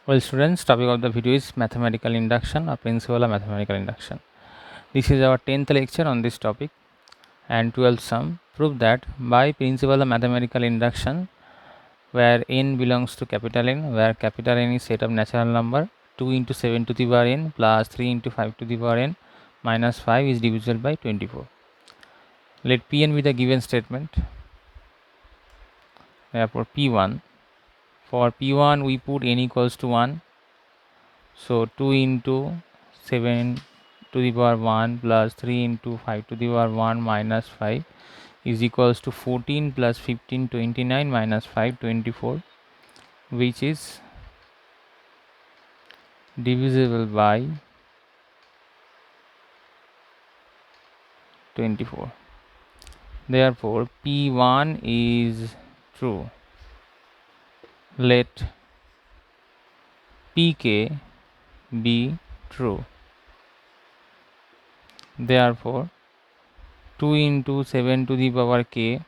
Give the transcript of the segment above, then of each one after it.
Well, students, topic of the video is mathematical induction or principle of mathematical induction. This is our 10th lecture on this topic and 12th sum. Prove that by principle of mathematical induction, where n belongs to capital N, where capital N is set of natural number, 2 into 7 to the power n plus 3 into 5 to the power n minus 5 is divisible by 24. Let Pn be the given statement. Therefore, P1. For P1 we put n equals to 1. So 2 into 7 to the power 1 plus 3 into 5 to the power 1 minus 5 is equals to 14 plus 15 29 minus 5 24, which is divisible by 24. Therefore, P1 is true. Let Pk be true. Therefore, 2 into 7 to the power k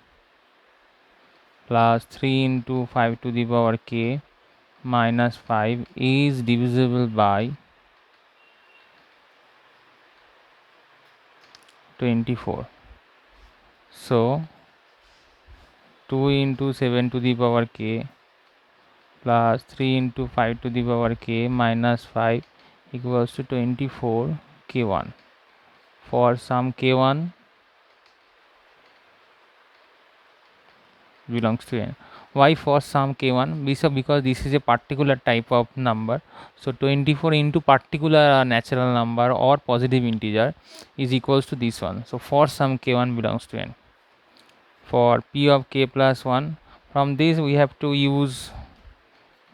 plus 3 into 5 to the power k minus 5 is divisible by 24. So 2 into 7 to the power k plus 3 into 5 to the power k minus 5 equals to 24 k1. For some k1 belongs to n. Why for some k1? Because this is a particular type of number. So 24 into particular natural number or positive integer is equals to this one. So for some k1 belongs to n. For p of k plus 1, from this we have to use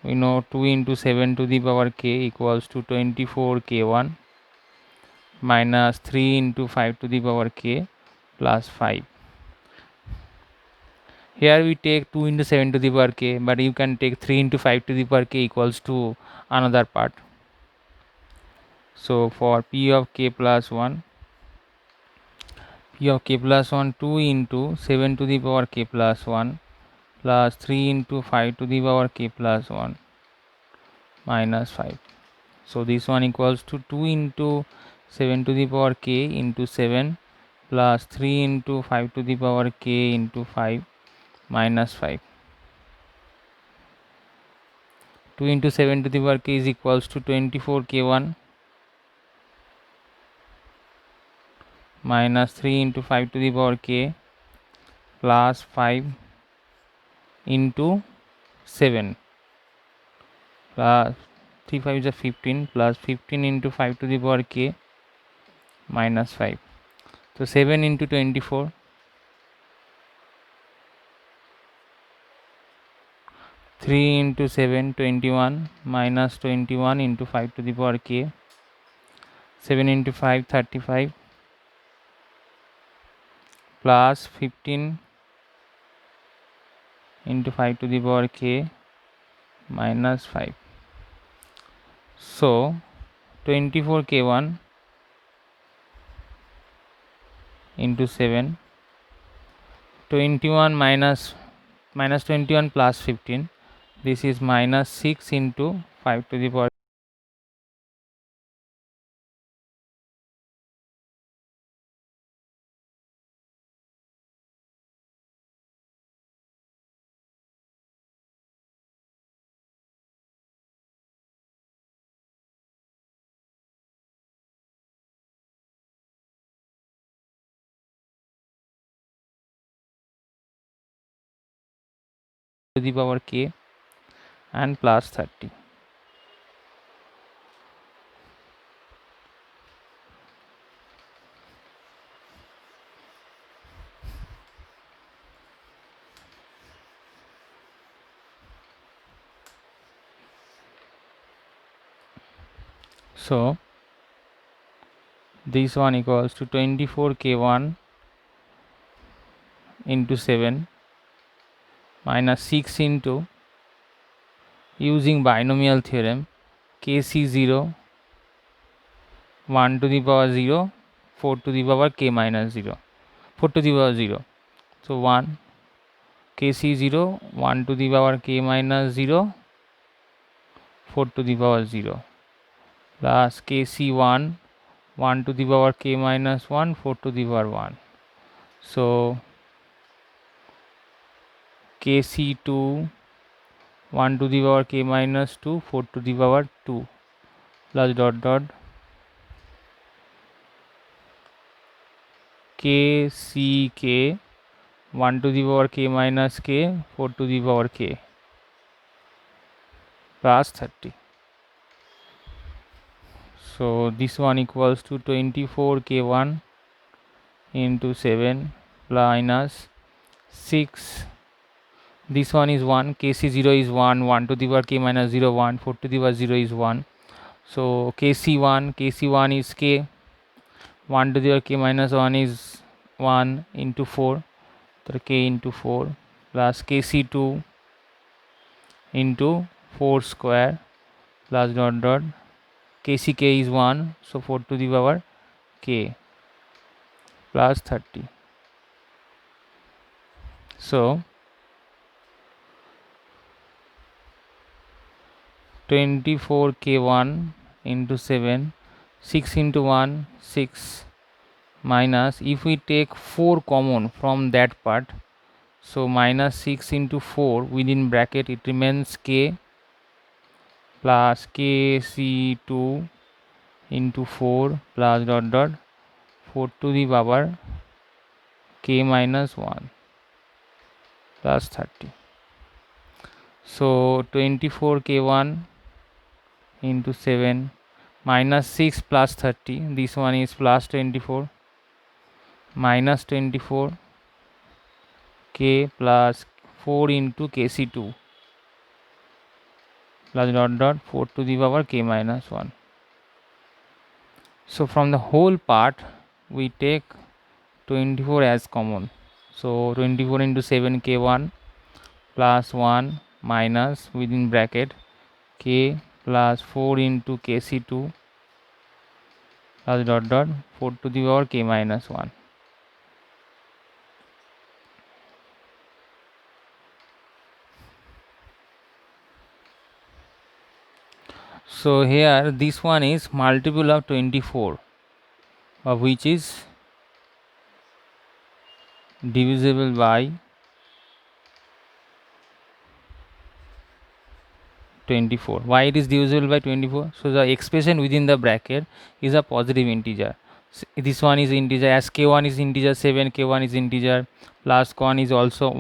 2 into 7 to the power k equals to 24 k1 minus 3 into 5 to the power k plus 5. Here we take 2 into 7 to the power k, but you can take 3 into 5 to the power k equals to another part. So for p of k plus 1, p of k plus 1, 2 into 7 to the power k plus 1 plus 3 into 5 to the power k plus 1 minus 5. So this one equals to 2 into 7 to the power k into 7 plus 3 into 5 to the power k into 5 minus 5. 2 into 7 to the power k is equals to 24 k1 minus 3 into 5 to the power k plus 5 into 7 plus 3 5 is a 15 plus 15 into 5 to the power k minus 5. So 7 into 24, 3 into 7 21 minus 21 into 5 to the power k, 7 into 5 35 plus 15 into 5 to the power k minus 5. So 24 k1 into 7, 21 minus 21 plus 15, this is minus 6 into 5 to the power k and plus 30. So this one equals to 24 k1 into 7 minus 6 into, using binomial theorem, kc0 1 to the power 0, 4 to the power k minus 0, 4 to the power 0. So 1 kc0 1 to the power k minus 0, 4 to the power 0 plus kc1 1 to the power k minus 1 4 to the power 1. So kc2 1 to the power k minus 2 4 to the power 2 plus dot dot kck 1 to the power k minus k 4 to the power k plus 30. So this one equals to 24k1 into 7 minus 6. This one is 1, kc0 is 1, 1 to the power k minus 0 1, 4 to the power 0 is 1. So kc1 is k, 1 to the power k minus 1 is 1 into 4, so k into 4 plus kc2 into 4 square plus dot dot kck is 1, so 4 to the power k plus 30. So 24k1 into 7, 6 into 1 6 minus, if we take 4 common from that part, so minus 6 into 4 within bracket it remains k plus kc2 into 4 plus dot dot 4 to the power k minus 1 plus 30. So 24k1 into 7 minus 6 plus 30, this one is plus 24 minus 24 k plus 4 into kc2 plus dot dot 4 to the power k minus 1. So from the whole part we take 24 as common. So 24 into 7 k1 plus 1 minus within bracket k plus 4 into kc2 plus dot dot 4 to the power k minus 1. So here this one is multiple of 24, of which is divisible by 24. Why it is divisible by 24? So the expression within the bracket is a positive integer. This one is integer, as k1 is integer, 7 k1 is integer, plus 1 is also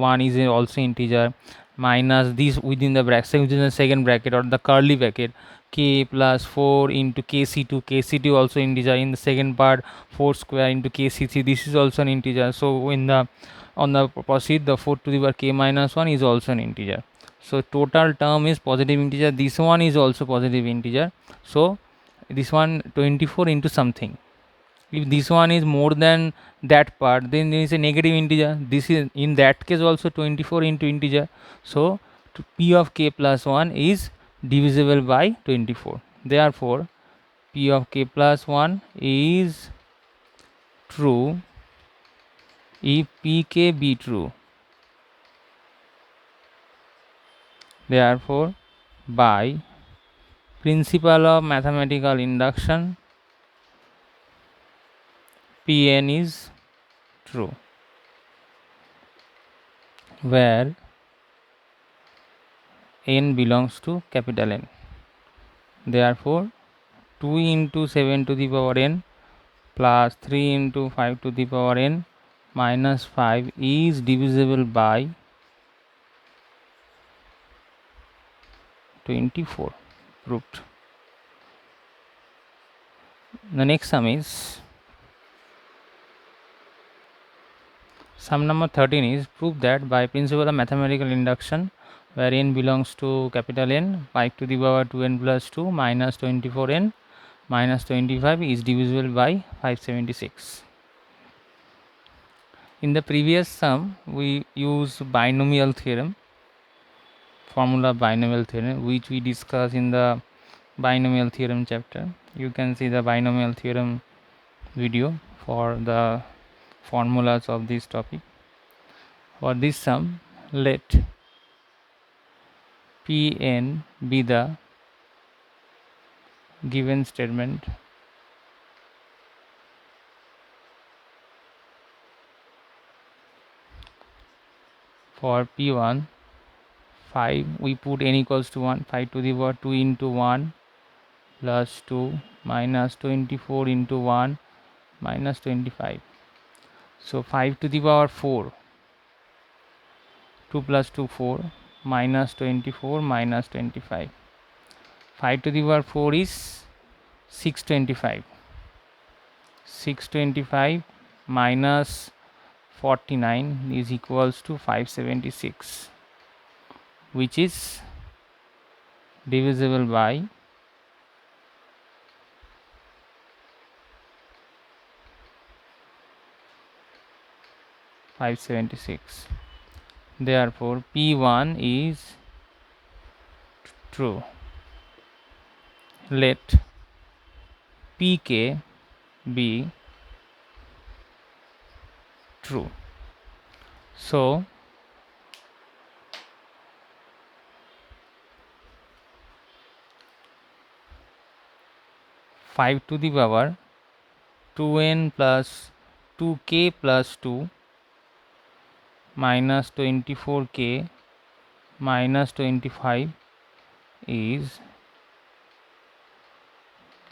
integer, minus this within the bracket, within the second bracket or the curly bracket, k plus 4 into kc2 also integer. In the second part 4 square into kc3, this is also an integer. So in the on the proceed, the 4 to the power k minus 1 is also an integer. So total term is positive integer, this one is also positive integer. So this one 24 into something, if this one is more than that part, then there is a negative integer. This is in that case also 24 into integer. So p of k plus 1 is divisible by 24. Therefore p of k plus 1 is true if pk be true. Therefore by principle of mathematical induction, Pn is true, where n belongs to capital N. Therefore 2 into 7 to the power n plus 3 into 5 to the power n minus 5 is divisible by 24. Proved. The next sum is sum number 13 is prove that by principle of mathematical induction, where n belongs to capital N, 5 to the power 2n plus 2 minus 24n minus 25 is divisible by 576. In the previous sum we use binomial theorem, formula binomial theorem, which we discuss in the binomial theorem chapter. You can see the binomial theorem video for the formulas of this topic. For this sum, let Pn be the given statement. For P1, 5 we put n equals to 1, 5 to the power 2 into 1 plus 2 minus 24 into 1 minus 25. So 5 to the power 4, 2 plus 2 4 minus 24 minus 25. 5 to the power 4 is 625. 625 minus 49 is equals to 576, which is divisible by 576. Therefore, P1 is true. Let Pk be true. So, five to the power 2n plus 2k plus 2 minus 24k minus 25 is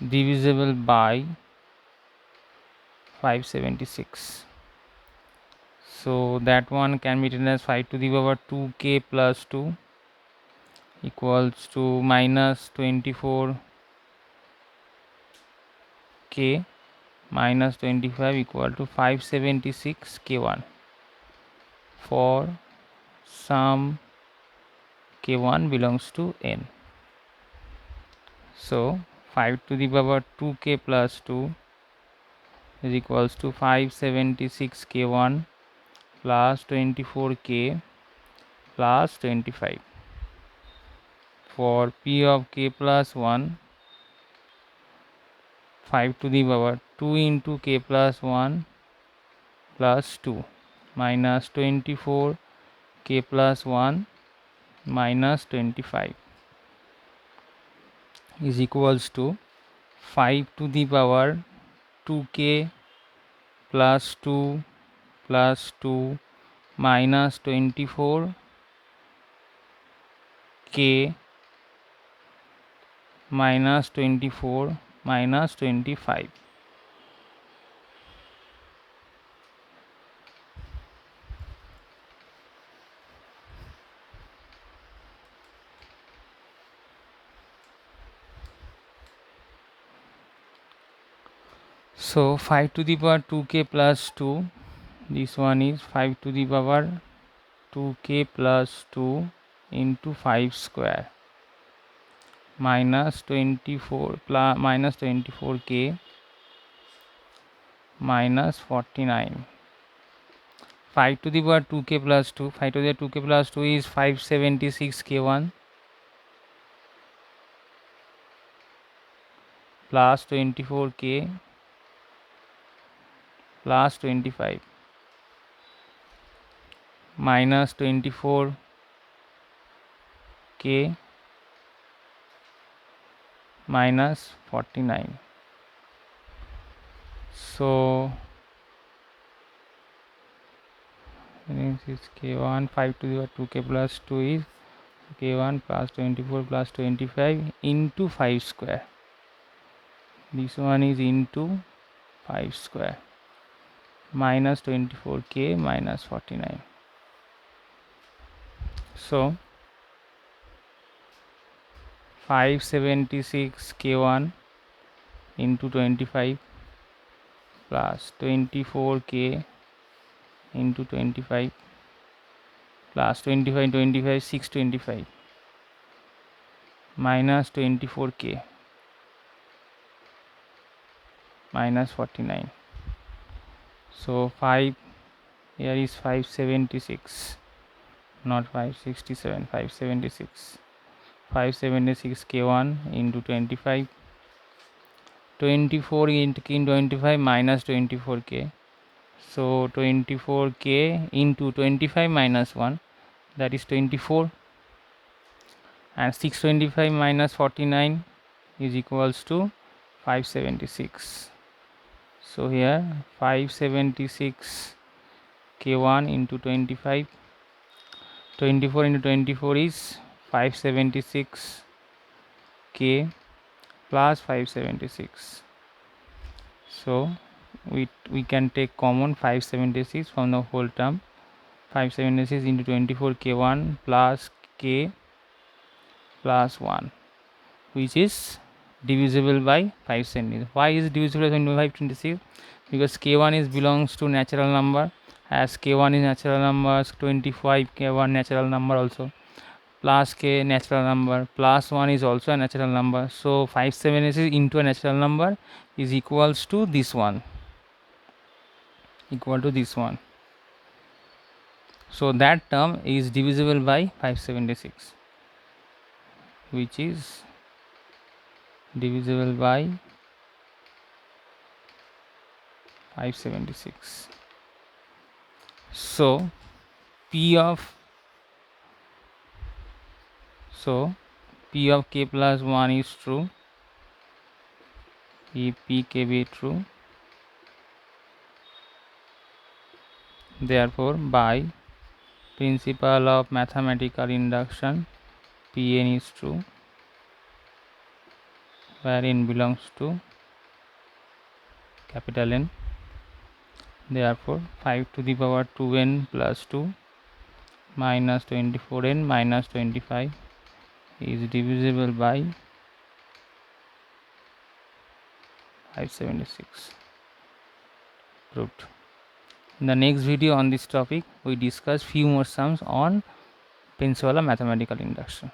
divisible by 576. So that one can be written as 5 to the power 2k plus 2 equals to minus 24k minus 25 equal to 576 k1 for sum k1 belongs to n. So 5 to the power 2k plus 2 is equals to 576 k1 plus 24k plus 25. For p of k plus 1, 5 to the power 2 into k plus 1 plus 2 minus 24 k plus 1 minus 25 is equals to 5 to the power 2k plus 2 plus 2 minus 24k minus 24 minus 25. So 5 to the power 2k plus 2, this one is 5 to the power 2k plus 2 into 5 square minus 24 plus minus 24k minus 49. 5 to the power 2k plus 2, 5 to the power 2k plus 2 is 576 k1 plus 24k plus 25 minus 24k minus 49. So this is k1, 5 to the power 2k plus 2 is k1 plus 24 plus 25 into 5 square. This one is into 5 square minus 24k minus 49. So 576 k1 into 25 plus 24k into 25 plus 25 25 625 minus 24k minus 49. So 5 here is 576, not 567, 576. 576 k1 into 25, 24 into 25 minus 24k. So 24k into 25 minus 1, that is 24, and 625 minus 49 is equals to 576. So here 576 K1 into 25, 24 into 24 is 576 K plus 576. So we can take common 576 from the whole term. 576 into 24 K1 plus K plus 1, which is divisible by 576. Why is it divisible by 526? Because K1 is belongs to natural number. As K1 is natural number, 25 K1 natural number also, plus K natural number, plus 1 is also a natural number. So 576 into a natural number is equals to this one, equal to this one. So that term is divisible by 576, which is divisible by 576. So P of K plus 1 is true if P K be true. Therefore, by principle of mathematical induction, Pn is true, where n belongs to capital N. Therefore, 5 to the power 2n plus 2 minus 24n minus 25 is divisible by 576. Proved. In the next video on this topic, we discuss few more sums on principle of mathematical induction.